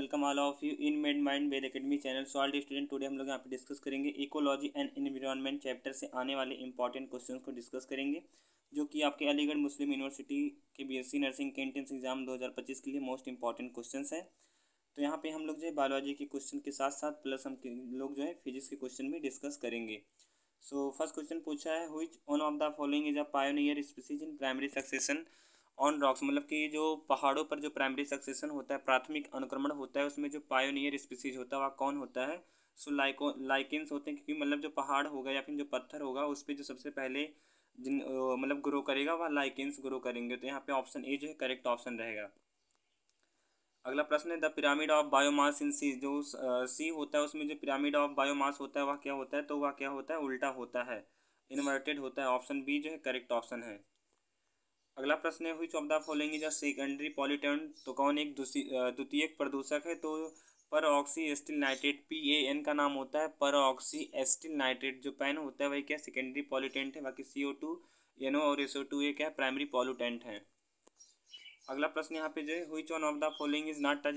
Welcome all of you in Med Mind Ved Academy channel. So all student, today हम लोग यहाँ पे discuss करेंगे इकोलॉजी एंड एनवायरनमेंट चैप्टर से आने वाले इंपॉर्टेंट क्वेश्चंस को डिस्कस करेंगे, जो कि आपके अलीगढ़ मुस्लिम यूनिवर्सिटी के बीएससी नर्सिंग के एंट्रेंस एग्जाम 2025 के लिए मोस्ट इंपॉर्टेंट क्वेश्चंस हैं। तो यहाँ पे हम लोग जो है बायोलॉजी के क्वेश्चन के साथ साथ प्लस हम लोग जो है फिजिक्स के क्वेश्चन भी डिस्कस करेंगे। सो फर्स्ट क्वेश्चन पूछा है, which one of the following is a pioneer species in primary succession on rocks. मतलब कि जो पहाड़ों पर जो प्राइमरी सक्सेशन होता है, प्राथमिक अनुक्रमण होता है, उसमें जो पायोनियर स्पीसीज होता है वह कौन होता है। सो लाइकेंस होते हैं, क्योंकि मतलब जो पहाड़ होगा या फिर जो पत्थर होगा उस पर जो सबसे पहले जिन मतलब ग्रो करेगा वह लाइकेंस ग्रो करेंगे। तो यहाँ पे ऑप्शन ए जो है करेक्ट ऑप्शन रहेगा। अगला प्रश्न है, द पिरामिड ऑफ बायोमास इन सी। जो सी होता है उसमें जो पिरामिड ऑफ बायोमास होता है वह क्या होता है, तो वह क्या होता है, उल्टा होता है, इन्वर्टेड होता है। ऑप्शन बी जो है करेक्ट ऑप्शन है। अगला प्रश्न है, which of the following is a secondary pollutant. तो कौन एक द्वितीयक प्रदूषक है, तो पर ऑक्सी एस्टिल नाइट्रेट, PAN का नाम होता है पर ऑक्सी एस्टिल नाइट्रेट। जो पैन होता है वही क्या सेकेंडरी पॉल्यूटेंट है, बाकी CO2 NO और SO2 क्या प्राइमरी पॉल्यूटेंट है। अगला प्रश्न यहाँ पे जो है, which one of the following is not a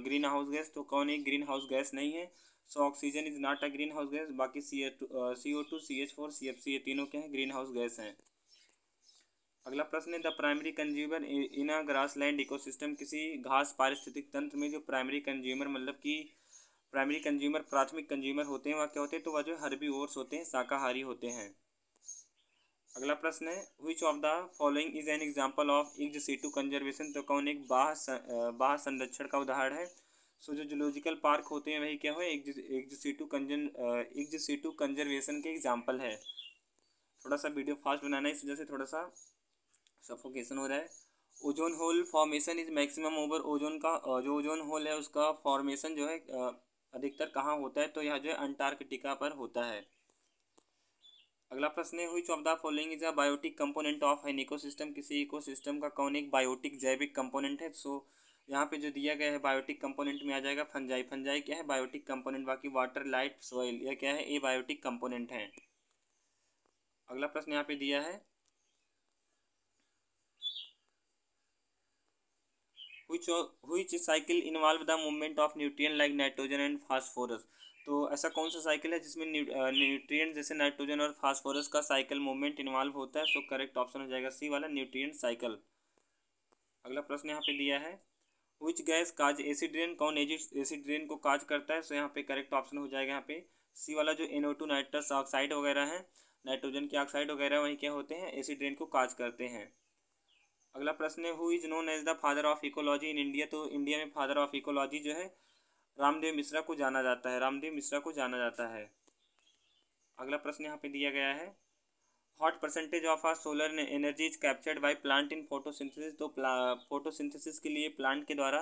green house gas. तो कौन एक ग्रीन हाउस गैस नहीं है। So oxygen is not a green house gas, बाकी CO2 CH4 CFC ये तीनों क्या है ग्रीन हाउस गैस हैं। अगला प्रश्न है, the primary consumer in a grassland ecosystem. किसी घास पारिस्थितिक तंत्र में जो प्राइमरी कंज्यूमर मतलब कि प्राइमरी कंज्यूमर प्राथमिक कंज्यूमर होते हैं वह क्या होते हैं, तो वह जो हर्बीवोर्स होते हैं, शाकाहारी होते हैं। अगला प्रश्न है, which of the following is an example of ex situ conservation. तो कौन एक बाह्य संरक्षण का उदाहरण है। सो जो जूलॉजिकल पार्क होते हैं वही क्या है इग्ज सीटू कंजर्वेशन के एग्जाम्पल है। थोड़ा सा वीडियो फास्ट बनाना है, इस वजह से थोड़ा सा सफोकेशन हो रहा है। Ozone hole formation is maximum over. Ozone का जो ओजोन होल है उसका फॉर्मेशन जो है अधिकतर कहाँ होता है, तो यह जो है अंटार्कटिका पर होता है। अगला प्रश्न है, which of the following is a biotic component of an ecosystem. किसी इकोसिस्टम का कौन एक बायोटिक जैविक कंपोनेंट है। सो यहाँ पे जो दिया गया है बायोटिक कंपोनेंट में आ जाएगा फंजाई। फंजाई क्या है बायोटिक कंपोनेंट, बाकी वाटर लाइट सॉइल यह क्या है ए बायोटिक कंपोनेंट है। अगला प्रश्न यहाँ पे दिया है, which cycle involve the movement of nutrient like nitrogen and phosphorus। तो ऐसा कौन सा साइकिल है जिसमें न्यूट्रिएंट जैसे नाइट्रोजन और फास्फोरस का साइकिल मूवमेंट इन्वॉल्व होता है। सो करेक्ट ऑप्शन हो जाएगा सी वाला न्यूट्रिएंट साइकिल। अगला प्रश्न यहाँ पे दिया है, which gas cause acid rain. कौन एसिड रेन को काज करता है। सो यहाँ पे करेक्ट ऑप्शन हो जाएगा यहाँ पे सी वाला जो NO2 नाइट्रस ऑक्साइड वगैरह है, नाइट्रोजन के ऑक्साइड वगैरह वही क्या होते हैं एसिड रेन को काज करते हैं। अगला प्रश्न है, who is known as the father of ecology in India. तो इंडिया में फादर ऑफ इकोलॉजी जो है रामदेव मिश्रा को जाना जाता है, रामदेव मिश्रा को जाना जाता है। अगला प्रश्न यहाँ पे दिया गया है, what percentage of ah solar energy is captured by plant in photosynthesis. तो फोटोसिंथेसिस के लिए प्लांट के द्वारा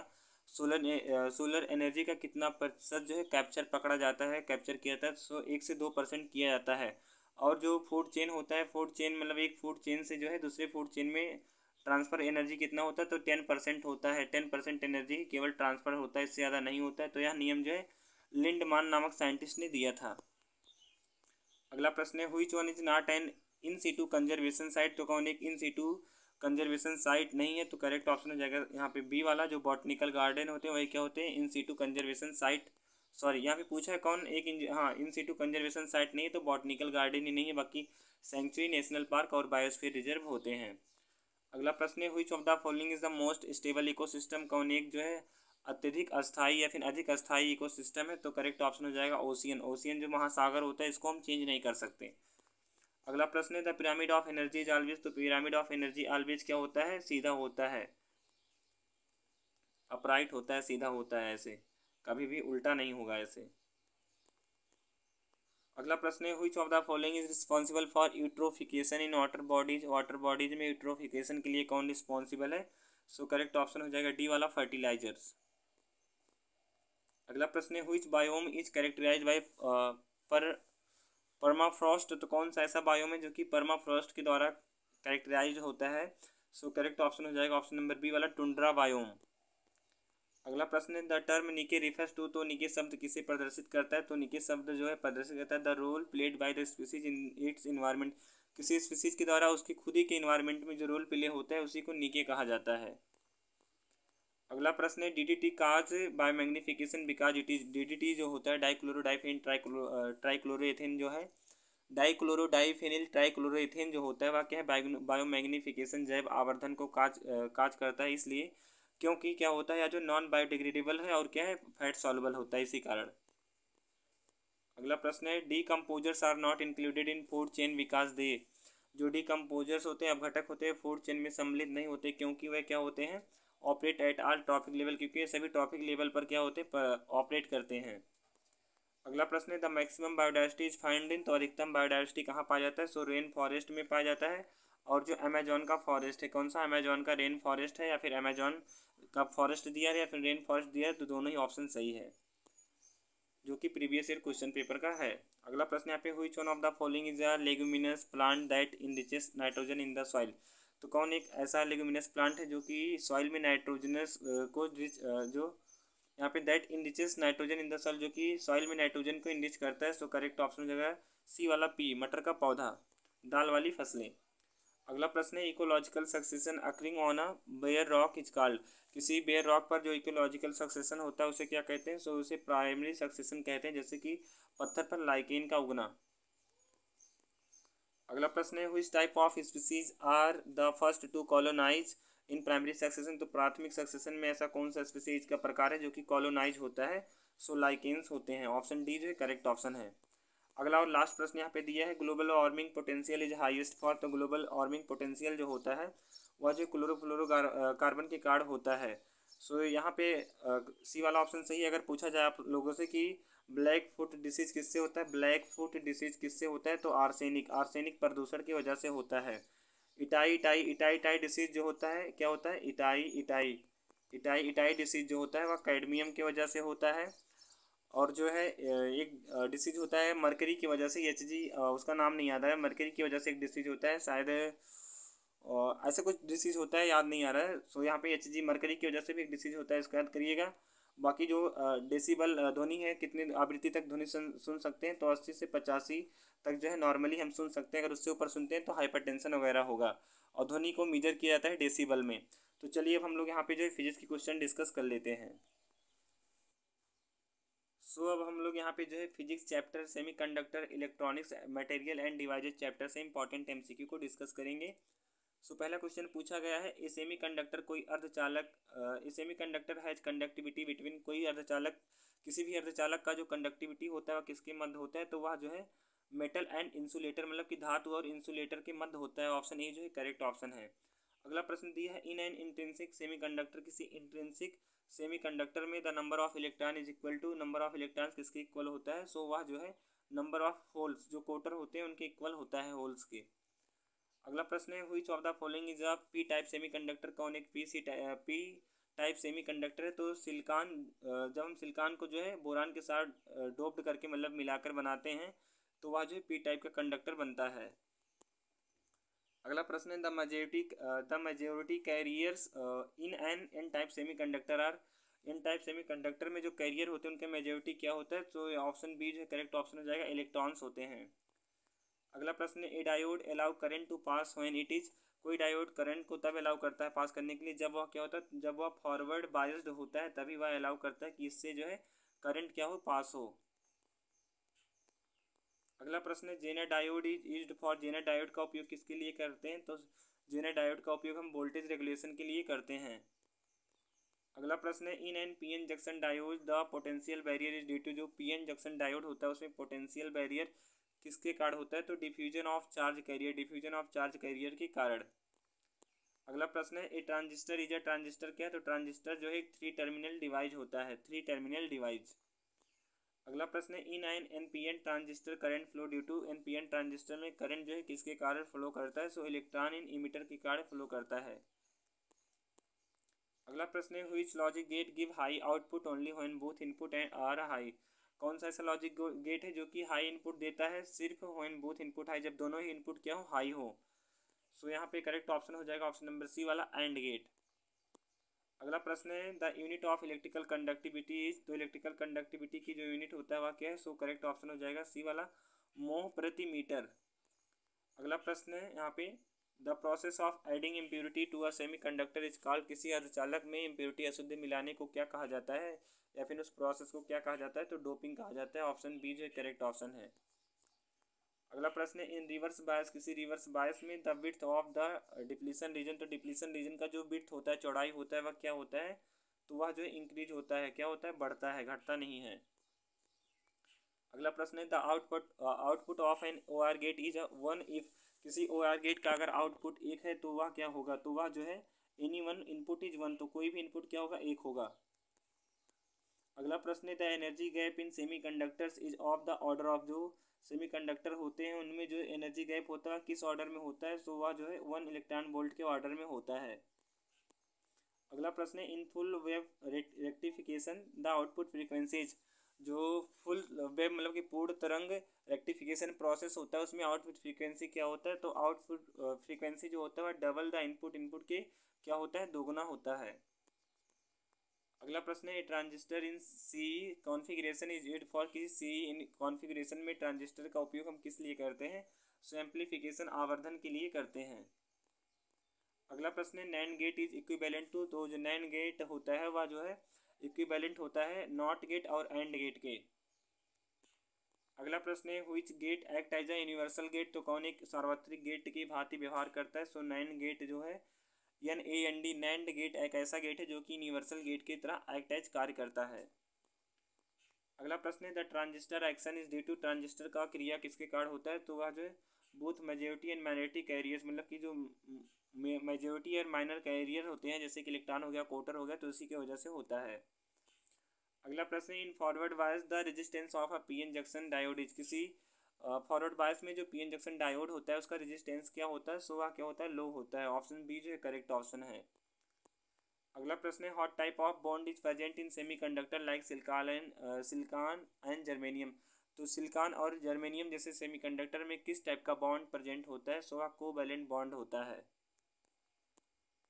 सोलर एनर्जी का कितना प्रतिशत जो है कैप्चर पकड़ा जाता है, कैप्चर किया जाता है। सो 1 से 2% किया जाता है। और जो फूड चेन होता है, फूड चेन मतलब एक फूड चेन से जो है दूसरे फूड चेन में ट्रांसफ़र एनर्जी कितना होता है, तो 10% होता है। 10% एनर्जी केवल ट्रांसफ़र होता है, इससे ज़्यादा नहीं होता है। तो यह नियम जो है लिंडमान नामक साइंटिस्ट ने दिया था। अगला प्रश्न है, which one is not an in situ conservation site. तो कौन एक इन सीटू कंजर्वेशन साइट नहीं है, तो करेक्ट ऑप्शन हो जाएगा यहाँ पे बी वाला जो बॉटनिकल गार्डन होते हैं वही क्या होते हैं in situ conservation site. Sorry यहाँ पे पूछा है कौन एक इन सीटू कंजर्वेशन साइट नहीं है, तो बॉटनिकल गार्डन ही नहीं है, बाकी सेंचुरी नेशनल पार्क और बायोस्फीयर रिजर्व होते हैं। अगला प्रश्न है, which of the following is the most stable ecosystem. कौन एक जो है अत्यधिक अस्थायी या फिर अधिक अस्थायी इकोसिस्टम है, तो करेक्ट ऑप्शन हो जाएगा ओशियन। ओशियन जो महासागर होता है इसको हम चेंज नहीं कर सकते। अगला प्रश्न है, the pyramid of energy is always. तो पिरामिड ऑफ एनर्जी ऑलवेज क्या होता है, सीधा होता है, अपराइट होता है, सीधा होता है, ऐसे कभी भी उल्टा नहीं होगा ऐसे। अगला प्रश्न है, which of the following is responsible for eutrophication in water bodies. Water bodies में यूट्रोफिकेशन के लिए कौन रिस्पॉन्सिबल है। सो करेक्ट ऑप्शन हो जाएगा डी वाला फर्टिलाइजर्स। अगला प्रश्न है, which biome is characterised by permafrost. तो कौन सा ऐसा बायोम है जो कि परमाफ्रॉस्ट के द्वारा कैरेक्टराइज होता है। सो करेक्ट ऑप्शन हो जाएगा ऑप्शन नंबर बी वाला टुंड्रा बायोम। अगला प्रश्न है, द टर्म निके रिफर्स टू। तो निके शब्द किसे प्रदर्शित करता है, तो निके शब्द जो है प्रदर्शित करता है the role played by the species in its environment. किसी स्पीसीज के द्वारा उसकी खुद ही के इन्वायरमेंट में जो रोल प्ले होता है उसी को निके कहा जाता है। अगला प्रश्न है DDT cause by magnification because it is DDT जो होता है डाइक्लोरोडाइफेन ट्राइक्लोरोएथेन जो है डाइक्लोरोडाइफेनिल ट्राइक्लोरोएथेन जो होता है वह क्या है बायोमैग्निफिकेशन जैव आवर्धन को काज करता है, इसलिए क्योंकि क्या होता है या जो नॉन बायोडिग्रेडेबल है और क्या है फैट सॉल्युबल होता है इसी कारण। अगला प्रश्न है decomposers are not included in food chain because they जो डीकम्पोजर्स होते हैं अपघटक होते हैं फूड चेन में सम्मिलित नहीं होते क्योंकि वे क्या होते हैं operate at all trophic level, क्योंकि ये सभी ट्रॉपिक लेवल पर क्या होते हैं ऑपरेट करते हैं। अगला प्रश्न है the maximum biodiversity is found in, तो अधिकतम बायोडाइवर्सिटी कहाँ पाया जाता है, सो रेन फॉरेस्ट में पाया जाता है। और जो अमेजोन का फॉरेस्ट है, कौन सा अमेजोन का रेन फॉरेस्ट है या फिर अमेजोन का फॉरेस्ट दिया है या फिर रेन फॉरेस्ट दिया है, तो दोनों ही ऑप्शन सही है जो कि प्रीवियस ईयर क्वेश्चन पेपर का है। अगला प्रश्न यहाँ पे which one of the following is a leguminous plant that enriches nitrogen in the soil, तो कौन एक ऐसा लेगुमिनस प्लांट है जो कि सॉइल में नाइट्रोजनस को जो यहाँ पे that enriches nitrogen in the soil जो कि सॉइल में नाइट्रोजन को इनरिच करता है, सो करेक्ट ऑप्शन हो जाएगा सी वाला पी मटर का पौधा, दाल वाली फसलें। अगला प्रश्न है ecological succession occurring on a bare rock is called, किसी बेयर रॉक पर जो इकोलॉजिकल सक्सेशन होता है उसे क्या कहते हैं, सो उसे प्राइमरी सक्सेशन कहते हैं, जैसे कि पत्थर पर लाइकेन का उगना। अगला प्रश्न है which type of species are the first to colonise in primary succession, तो प्राथमिक सक्सेशन में ऐसा कौन सा स्पीसीज का प्रकार है जो कि कॉलोनाइज होता है, सो लाइकेन्स होते हैं, ऑप्शन डी जो है करेक्ट ऑप्शन है। अगला और लास्ट प्रश्न यहाँ पे दिया है global warming potential is highest for, तो ग्लोबल वार्मिंग पोटेंशियल जो होता है वह जो क्लोरोफ्लोरो कार्बन के कारण होता है, सो यहाँ पे सी वाला ऑप्शन सही है। अगर पूछा जाए आप लोगों से कि ब्लैक फुट डिसीज किससे होता है, ब्लैक फुट डिसीज किससे होता है, तो आर्सेनिक आर्सेनिक प्रदूषण की वजह से होता है। Itai itai itai itai disease जो होता है क्या होता है, itai itai itai itai disease जो होता है वह कैडमियम की वजह से होता है। और जो है एक डिसीज होता है मरकरी की वजह से, एच जी उसका नाम नहीं याद आ रहा है, मरकरी की वजह से एक डिसीज होता है शायद ऐसा कुछ डिसीज होता है याद नहीं आ रहा है, सो यहाँ पे एच जी मरकरी की वजह से भी एक डिसीज होता है, इसका याद करिएगा। बाकी जो डेसिबल ध्वनि है कितने आवृत्ति तक ध्वनि सुन सकते हैं, तो 80 से 85 तक जो है नॉर्मली हम सुन सकते हैं, अगर उससे ऊपर सुनते हैं तो हाइपरटेंशन वगैरह होगा, और ध्वनि को मेजर किया जाता है डेसिबल में। तो चलिए अब हम लोग यहाँ पे जो है फिजिक्स की क्वेश्चन डिस्कस कर लेते हैं। सो अब हम लोग यहाँ पे जो है physics chapter semiconductor electronics material and devices chapter से इंपॉर्टेंट एमसीक्यू को डिस्कस करेंगे। सो पहला क्वेश्चन पूछा गया है ए सेमीकंडक्टर कोई अर्धचालक ए सेमीकंडक्टर हैज कंडक्टिविटी बिटवीन, कोई अर्धचालक किसी भी अर्धचालक का जो कंडक्टिविटी होता है वह किसके मध्य होता है, तो वह जो है मेटल एंड इंसुलेटर मतलब कि धातु और इंसुलेटर के मध्य होता है, ऑप्शन ए जो है करेक्ट ऑप्शन है। अगला प्रश्न दिया है इन एन इंट्रिंसिक सेमीकंडक्टर, किसी इंट्रिंसिक सेमीकंडक्टर में the number of electron is equal to, number of electron किसके इक्वल होता है, सो वह जो है नंबर ऑफ होल्स जो कोटर होते हैं उनके इक्वल होता है होल्स के। अगला प्रश्न है which of the following is a P type semiconductor, कौन एक पी टाइप सेमीकंडक्टर है, तो सिलिकॉन जब हम सिलिकॉन को जो है बोरान के साथ डोप्ड करके मतलब मिलाकर बनाते हैं तो वह जो है पी टाइप का कंडक्टर बनता है। अगला प्रश्न है the majority carriers in an N type semiconductor are, N type semiconductor में जो कैरियर होते हैं उनके मेजोरिटी क्या होता है, तो ऑप्शन बी जो है करेक्ट ऑप्शन हो जाएगा इलेक्ट्रॉन्स होते हैं। अगला प्रश्न है a diode allow current to pass when it is, कोई डायोड करंट को तब अलाउ करता है पास करने के लिए जब वह क्या होता है, जब वह फॉरवर्ड बायस्ड होता है तभी वह अलाउ करता है कि इससे जो है करंट क्या हो पास हो। अगला प्रश्न है Zener diode is used for, Zener diode का उपयोग किसके लिए करते हैं, तो जेनर डायोड का उपयोग हम वोल्टेज रेगुलेशन के लिए करते हैं। अगला प्रश्न है in an PN junction diode the potential barrier is due to, जो पीएन जंक्शन डायोड होता है उसमें पोटेंशियल बैरियर किसके कारण होता है, तो diffusion of charge carrier, diffusion of charge carrier के कारण। अगला प्रश्न है ए ट्रांजिस्टर इज अ, ट्रांजिस्टर क्या है, तो ट्रांजिस्टर जो है एक 3 टर्मिनल डिवाइस होता है, 3 टर्मिनल डिवाइस। अगला प्रश्न है in an NPN transistor current flow due to, NPN transistor में करंट जो है किसके कारण फ्लो करता है, सो इलेक्ट्रॉन इन इमिटर के कारण फ्लो करता है। अगला प्रश्न है which logic gate give high output only when both input and are high, कौन सा ऐसा लॉजिक गेट है जो कि हाई इनपुट देता है सिर्फ व्हेन बोथ इनपुट हाई, जब दोनों ही इनपुट क्या हो हाई हो, सो यहाँ पे करेक्ट ऑप्शन हो जाएगा ऑप्शन नंबर सी वाला एंड गेट। अगला प्रश्न है the unit of electrical conductivity is, तो इलेक्ट्रिकल कंडक्टिविटी की जो यूनिट होता है वह क्या है, सो करेक्ट ऑप्शन हो जाएगा सी वाला मोह प्रति मीटर। अगला प्रश्न है यहाँ पे the process of adding impurity to a semiconductor is called. किसी अर्धचालक में इम्प्योरिटी अशुद्धि मिलाने को क्या कहा जाता है, या फिर उस प्रोसेस को क्या कहा जाता है, तो डोपिंग कहा जाता है। ऑप्शन बी जो करेक्ट ऑप्शन है। अगला प्रश्न है इन रिवर्स बायस, किसी रिवर्स बायस में the width of the depletion region, तो डिप्लीशन रीजन का जो विड्थ होता है, चौड़ाई होता है, वह क्या होता है, तो वह जो है इंक्रीज होता है, क्या होता है, बढ़ता है, घटता नहीं है। अगला प्रश्न है the output of an O R gate is one if, किसी ओ आर गेट का अगर आउटपुट एक है तो वह क्या होगा, तो वह जो है any one input is one, तो कोई भी इनपुट क्या होगा, एक होगा। अगला प्रश्न है the energy gap in semiconductors is of the order of, जो सेमीकंडक्टर होते हैं उनमें जो एनर्जी गैप होता है किस ऑर्डर में होता है, तो वह जो है 1 इलेक्ट्रॉन वोल्ट के ऑर्डर में होता है। अगला प्रश्न है in full wave rectification the output frequencies, जो फुल वेव मतलब कि पूर्ण तरंग रेक्टिफिकेशन प्रोसेस होता है उसमें आउटपुट फ्रीक्वेंसी क्या होता है, तो आउटपुट फ्रीक्वेंसी जो होता है वह डबल द इनपुट के क्या होता है, दोगुना होता है। अगला प्रश्न है transistor in C configuration is used for, किसी सी इन कॉन्फ़िगरेशन में ट्रांजिस्टर का उपयोग हम किस लिए करते हैं, सो एम्पलीफिकेशन आवर्धन के लिए करते हैं। अगला प्रश्न है NAND gate is equivalent to, तो जो नैंड गेट होता है वह जो है इक्विवेलेंट होता है नॉट गेट और एंड गेट के। अगला प्रश्न है which gate act as a universal gate, तो कौन एक सार्वत्रिक गेट की भांति व्यवहार करता है, सो नैंड गेट जो है NAND नैंड गेट एक ऐसा गेट है जो कि यूनिवर्सल गेट की तरह एक्ट एज कार्य करता है। अगला प्रश्न है the transistor action is due to, transistor का क्रिया किसके कारण होता है, तो वह जो है both majority and minority carriers, मतलब कि जो मेजोरिटी और माइनर कैरियर होते हैं जैसे कि इलेक्ट्रॉन हो गया, कोटर हो गया, तो उसी की वजह से होता है। अगला प्रश्न in forward bias the resistance of a PN junction diode is, किसी फॉरवर्ड बायस में जो पीएन जंक्शन डायोड होता है उसका रेजिस्टेंस क्या होता है, सो वह क्या होता है, लो होता है। ऑप्शन बी जो है करेक्ट ऑप्शन है। अगला प्रश्न है what type of bond is present in semiconductor like silicon and germanium, तो सिलिकॉन और जर्मेनियम जैसे सेमीकंडक्टर में किस टाइप का बॉन्ड प्रेजेंट होता है, सो वह कोवैलेंट बॉन्ड होता है।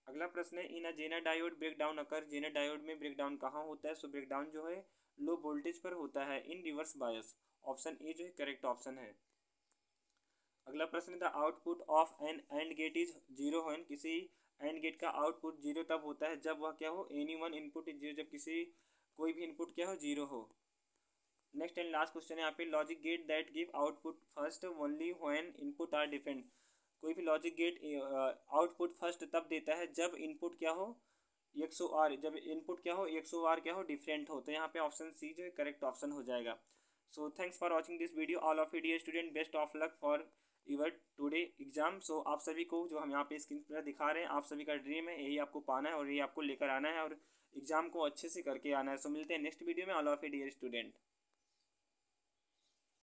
अगला प्रश्न है इन अ जेनर डायोड ब्रेक डाउन अकर, जेनर डायोड में ब्रेक डाउन कहाँ होता है, सो ब्रेक डाउन जो है लो वोल्टेज पर होता है इन रिवर्स बायस। ऑप्शन ए जो है करेक्ट ऑप्शन है। अगला प्रश्न है the output of an AND gate is zero when, किसी एंड गेट का आउटपुट जीरो तब होता है जब वह क्या हो, any one input is zero, जब किसी कोई भी इनपुट क्या हो, जीरो हो। नेक्स्ट एंड लास्ट क्वेश्चन है यहाँ पे logic gate that give output first only when input are different, कोई भी लॉजिक गेट आउटपुट फर्स्ट तब देता है जब इनपुट क्या हो, XOR, जब इनपुट क्या हो, XOR क्या हो, डिफरेंट हो, तो यहाँ पे ऑप्शन सी जो है करेक्ट ऑप्शन हो जाएगा। So thanks for watching this video all of you dear student, best of luck for your today exam. So आप सभी को जो हम यहाँ पे स्क्रीन पर दिखा रहे हैं, आप सभी का ड्रीम है, यही आपको पाना है और यही आपको लेकर आना है और एग्जाम को अच्छे से करके आना है। सो मिलते हैं नेक्स्ट वीडियो में all of you dear student.